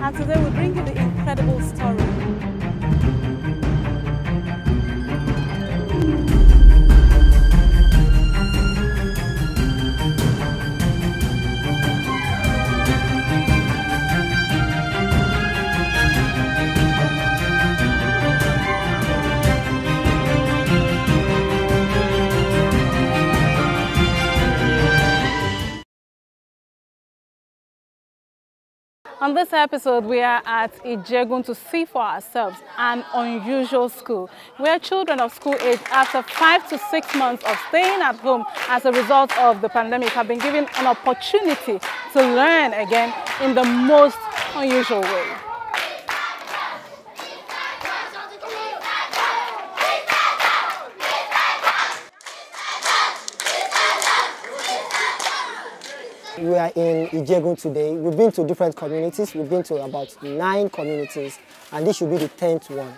and today we bring you the incredible story. On this episode, we are at Ijegun to see for ourselves an unusual school where children of school age after 5 to 6 months of staying at home as a result of the pandemic have been given an opportunity to learn again in the most unusual way. We are in Ijegun today. We've been to different communities. We've been to about 9 communities, and this should be the 10th one.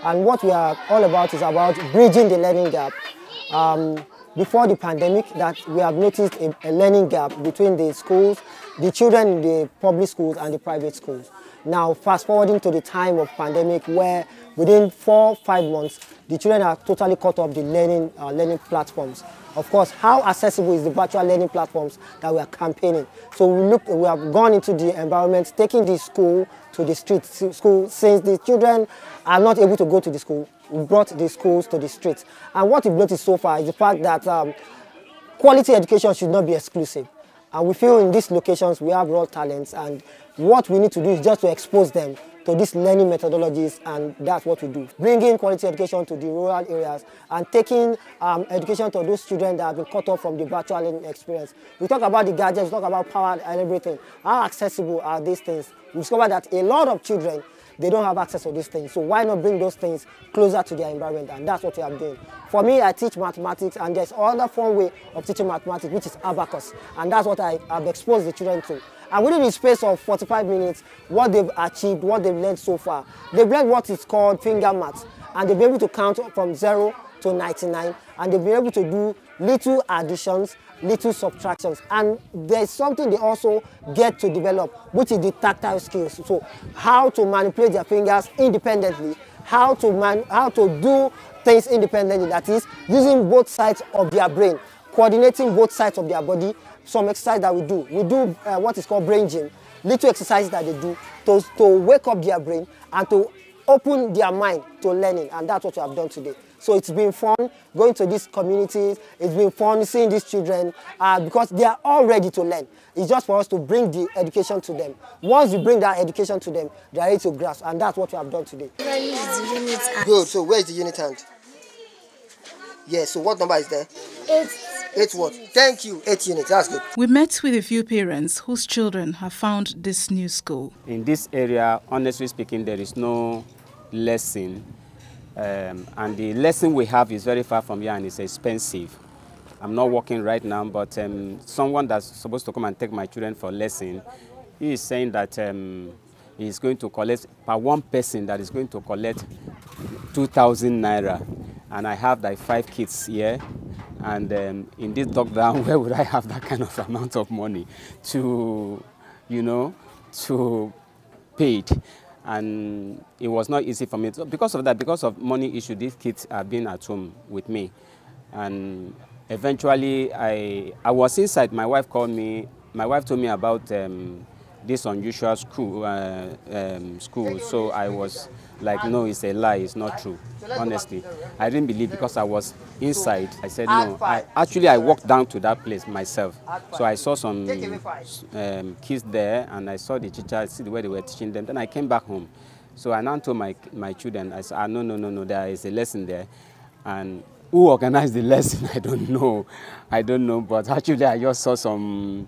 And what we are all about is about bridging the learning gap. Before the pandemic, that we have noticed a learning gap between the schools, the children in the public schools and the private schools. Now, fast forwarding to the time of pandemic, where within 4 or 5 months, the children are totally cut off the learning platforms. Of course, how accessible is the virtual learning platforms that we are campaigning? So we have gone into the environment, taking the school to the streets. Since the children are not able to go to the school, we brought the schools to the streets. And what we've noticed so far is the fact that quality education should not be exclusive. And we feel in these locations we have raw talents, and what we need to do is just to expose them to these learning methodologies, and that's what we do. Bringing quality education to the rural areas and taking education to those children that have been cut off from the virtual learning experience. We talk about the gadgets, we talk about power and everything. How accessible are these things? We discovered that a lot of children, they don't have access to these things. So why not bring those things closer to their environment? And that's what we are doing. For me, I teach mathematics, and there's another fun way of teaching mathematics, which is abacus. And that's what I have exposed the children to. And within the space of 45 minutes, what they've achieved, what they've learned so far, they've learned what is called finger maths. And they'll be able to count from 0 to 99. And they'll be able to do little additions, little subtractions. And there's something they also get to develop, which is the tactile skills. So how to manipulate their fingers independently, how to do things independently, that is, using both sides of their brain, coordinating both sides of their body. Some exercise that we do what is called brain gym, little exercises that they do to wake up their brain and to open their mind to learning, and that's what we have done today. So it's been fun going to these communities, it's been fun seeing these children because they are all ready to learn. It's just for us to bring the education to them. Once we bring that education to them, they are ready to grasp, and that's what we have done today. Good, so where is the unit hand? Yes, so what number is there? 8. 8 what? Thank you. 8 units. That's good. We met with a few parents whose children have found this new school. In this area, honestly speaking, there is no lesson. And the lesson we have is very far from here and it's expensive. I'm not working right now, but someone that's supposed to come and take my children for lesson, he is saying that he is going to collect, per one person, that is going to collect 2,000 naira. And I have like 5 kids here. And in this lockdown, where would I have that kind of amount of money to, to pay it? And it was not easy for me. So because of that, because of money issue, these kids have been at home with me. And eventually, I was inside. My wife called me. My wife told me about this unusual school. So I was like, no, it's a lie. It's not true. Honestly, I didn't believe because I was inside. I said no. I walked down to that place myself. So I saw some kids there, and I saw the teacher, see the way they were teaching them. Then I came back home. So I now told my children, I said, no, there is a lesson there. And who organized the lesson? I don't know. But actually, I just saw some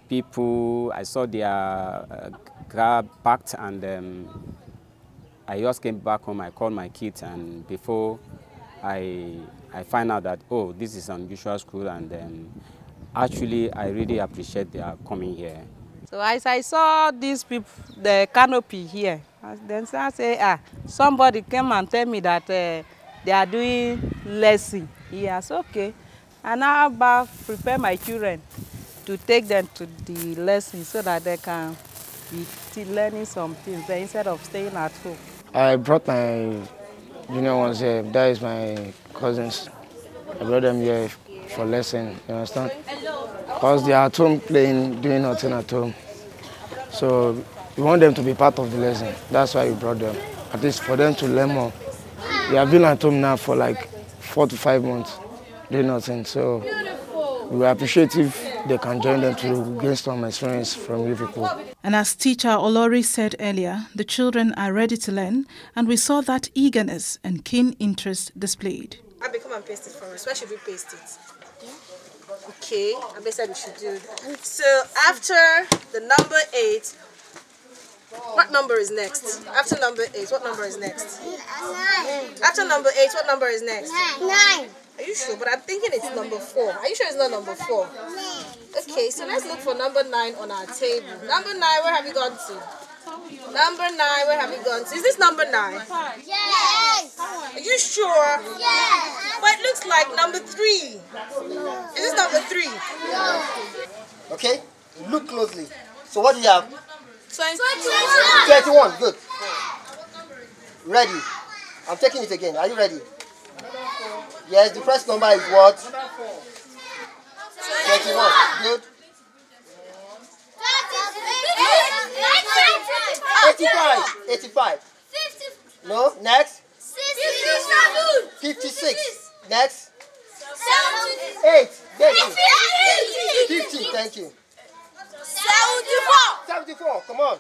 people. I saw their grab packed, and I just came back home. I called my kids, and before I find out that, oh, this is an unusual school, and actually I really appreciate their coming here. So as I saw these people, the canopy here, then I say, somebody came and tell me that they are doing lesson. Yes, okay. And now prepare my children to take them to the lesson so that they can be learning some things there instead of staying at home. I brought my junior ones here. That is my cousins. I brought them here for lesson, you understand? Because they are at home playing, doing nothing at home. So we want them to be part of the lesson. That's why we brought them. At least for them to learn more. They have been at home now for like 4 to 5 months, doing nothing. So we appreciate if they can join them to gain some experience from you people. And as teacher Olori said earlier, the children are ready to learn, and we saw that eagerness and keen interest displayed. Abby, come and paste it for us. Where should we paste it? Okay, Abby said we should do that. So after the number 8, what number is next? After number 8, what number is next? 9. After number 8, what number is next? 9. Are you sure? But I'm thinking it's number 4. Are you sure it's not number 4? Okay, so let's look for number 9 on our table. Number 9, where have you gone to? Number 9, where have you gone to? Is this number 9? Yes. Are you sure? Yes. But it looks like number 3. Is this number 3? Okay, look closely. So what do you have? 21. 21, good. Ready. I'm taking it again. Are you ready? Yes, the first number is what? 21. Good. 85. No, next. 56. Next. 8. Thank you. 50. Thank you. 74. Come on.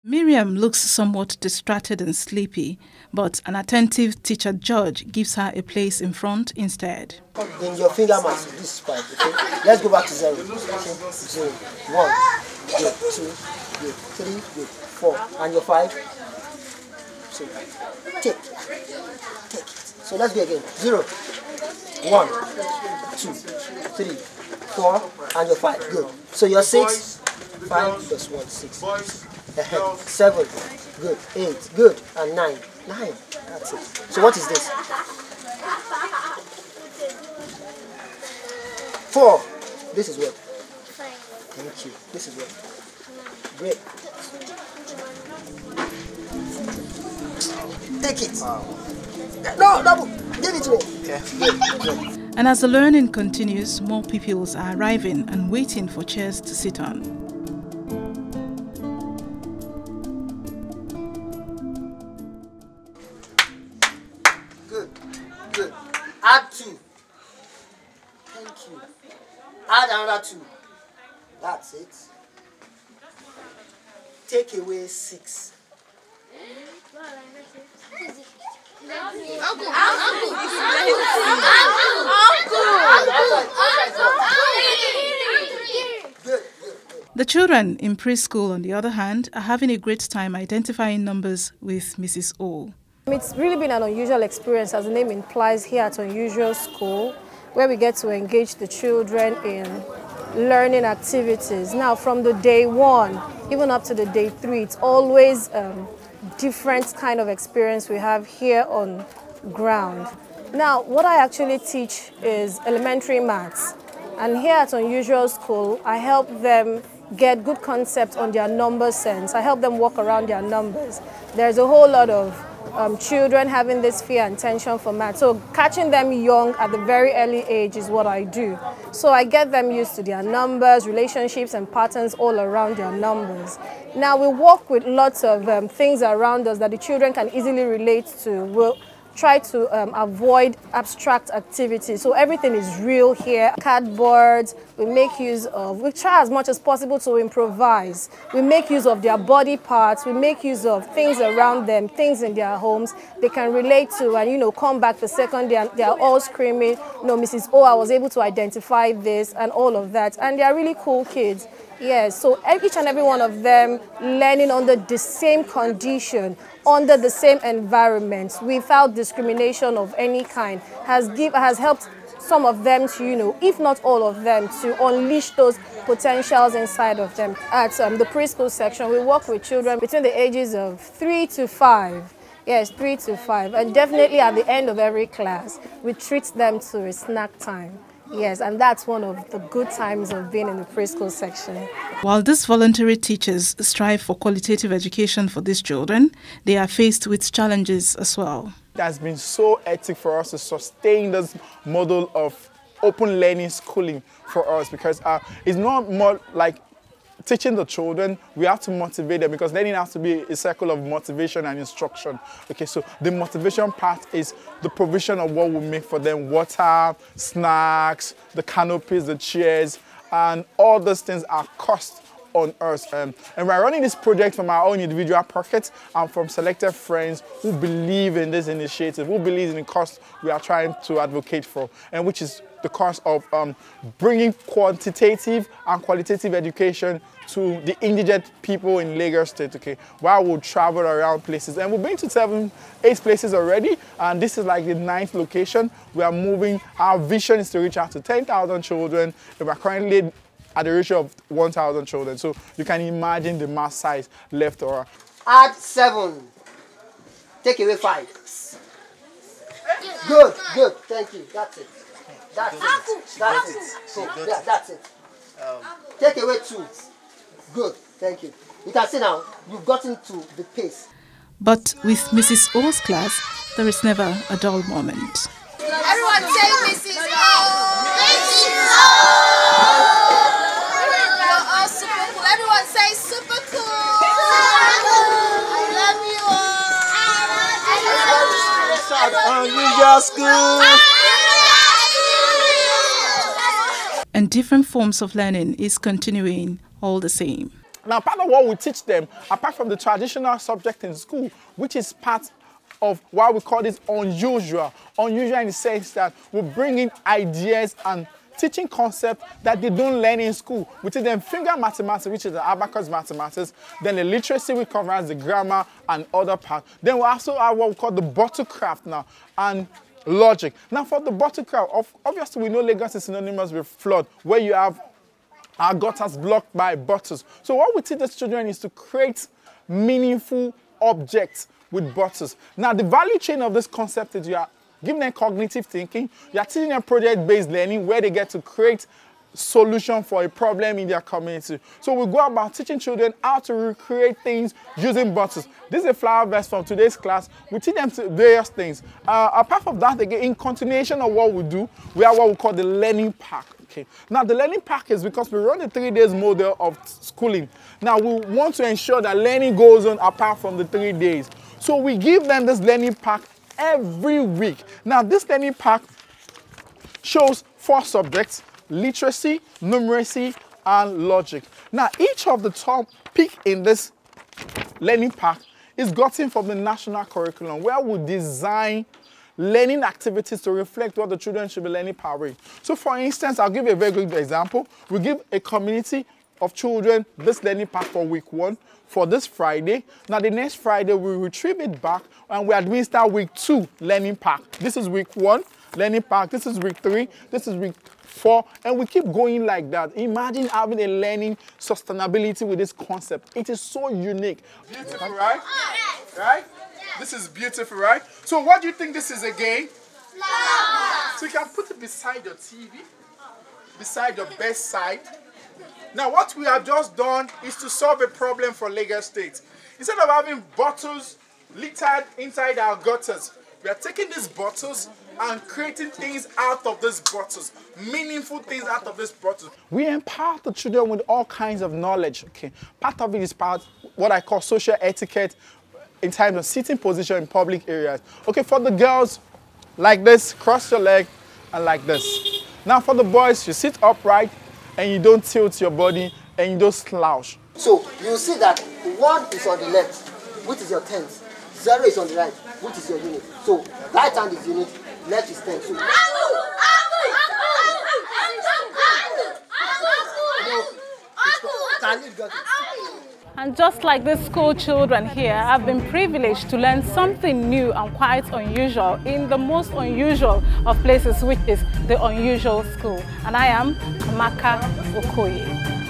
Miriam looks somewhat distracted and sleepy, but an attentive teacher George gives her a place in front instead. In your finger marks, this is 5, okay? Let's go back to 0. Okay? 0, 1, good, 2, good, 3, good, 4. And your 5? So, take it. So let's go again. 0, 1, 2, 3, 4, and your 5. Good. So your 6, 5 plus 1, 6. 7, good, 8, good, and 9. 9, that's it. So what is this? 4. This is what? Thank you. This is what? Great. Take it. No, double. Give it to me. Okay. Good. And as the learning continues, more pupils are arriving and waiting for chairs to sit on. Good. Add 2. Thank you. Add another 2. That's it. Take away 6. Uncle. Good. The children in preschool, on the other hand, are having a great time identifying numbers with Mrs. O. It's really been an unusual experience, as the name implies, here at Unusual School, where we get to engage the children in learning activities. Now, from the day 1, even up to the day 3, it's always different kind of experience we have here on ground. Now, what I actually teach is elementary maths. And here at Unusual School, I help them get good concepts on their number sense. I help them walk around their numbers. There's a whole lot of children having this fear and tension for math. So catching them young at the very early age is what I do. So I get them used to their numbers, relationships and patterns all around their numbers. Now we work with lots of things around us that the children can easily relate to. We'll try to avoid abstract activities. So everything is real here. Cardboards, we try as much as possible to improvise. We make use of their body parts, we make use of things around them, things in their homes they can relate to, and come back the second day and they are all screaming, Mrs. O, I was able to identify this and all of that. And they are really cool kids. Yes, so each and every one of them learning under the same condition, under the same environment, without discrimination of any kind, has helped some of them to, if not all of them, to unleash those potentials inside of them. At the preschool section, we work with children between the ages of 3 to 5. Yes, 3 to 5. And definitely at the end of every class, we treat them to a snack time. Yes, and that's one of the good times of being in the preschool section. While these voluntary teachers strive for qualitative education for these children, they are faced with challenges as well. It has been so hectic for us to sustain this model of open learning schooling for us, because it's not more like teaching the children. We have to motivate them, because learning has to be a cycle of motivation and instruction. Okay, so the motivation part is the provision of what we make for them: water, snacks, the canopies, the chairs, and all those things are cost on us. And we're running this project from our own individual pockets and from selected friends who believe in this initiative, who believe in the cause we are trying to advocate for, and which is the cause of bringing quantitative and qualitative education to the indigent people in Lagos State, okay, while we'll travel around places. And we've been to 7-8 places already, and this is like the 9th location. We are moving. Our vision is to reach out to 10,000 children, and we're currently at the ratio of 1,000 children. So you can imagine the mass size left over. Add 7. Take away 5. Good, good. Thank you. That's it. That's it. That's it. So, yeah, that's it. Take away 2. Good. Thank you. You can see now, you've gotten to the pace. But with Mrs. O's class, there is never a dull moment. Everyone say Mrs. O. Mrs. O. Everyone say super cool. I love you all. Unusual school. And different forms of learning is continuing all the same. Now, part of what we teach them, apart from the traditional subject in school, which is part of why we call this unusual. Unusual in the sense that we bring in ideas and teaching concepts that they don't learn in school. We teach them finger mathematics, which is the abacus mathematics, then the literacy, which covers the grammar and other parts. Then we also have what we call the bottle craft now, and logic. Now for the bottle craft, obviously we know Lagos is synonymous with flood, where you have our gutters blocked by bottles. So what we teach the children is to create meaningful objects with bottles. Now the value chain of this concept is you are giving them cognitive thinking, you are teaching them project-based learning where they get to create solution for a problem in their community. So we go about teaching children how to recreate things using bottles. This is a flower vase from today's class. We teach them various things. Apart from that, again, in continuation of what we do, we have what we call the learning pack. Okay. Now the learning pack is because we run the 3 days model of schooling. Now we want to ensure that learning goes on apart from the 3 days. So we give them this learning pack every week. Now this learning pack shows 4 subjects: literacy, numeracy, and logic. Now each of the topics in this learning pack is gotten from the national curriculum, where we design learning activities to reflect what the children should be learning per week. So for instance, I'll give you a very good example. We give a community of children this learning pack for week 1 for this Friday. Now the next Friday we retrieve it back and we administer week 2 learning pack. This is week 1 learning pack, this is week 3, this is week 4, and we keep going like that. Imagine having a learning sustainability with this concept. It is so unique. Beautiful, right? Right? This is beautiful, right? So what do you think this is again? So you can put it beside your TV, beside your bedside. Now what we have just done is to solve a problem for Lagos State. Instead of having bottles littered inside our gutters, we are taking these bottles and creating things out of these bottles, meaningful things out of these bottles. We empower the children with all kinds of knowledge. Okay, part of it is what I call social etiquette in terms of sitting position in public areas. Okay, for the girls, like this, cross your leg, and like this. Now for the boys, you sit upright and you don't tilt your body and you don't slouch. So you see that 1 is on the left, which is your tenth. 0 is on the right, which is your unit. So right hand is unit, left is tenth. So, And just like these school children here, I've been privileged to learn something new and quite unusual in the most unusual of places, which is the unusual school. And I am Amaka Okoye.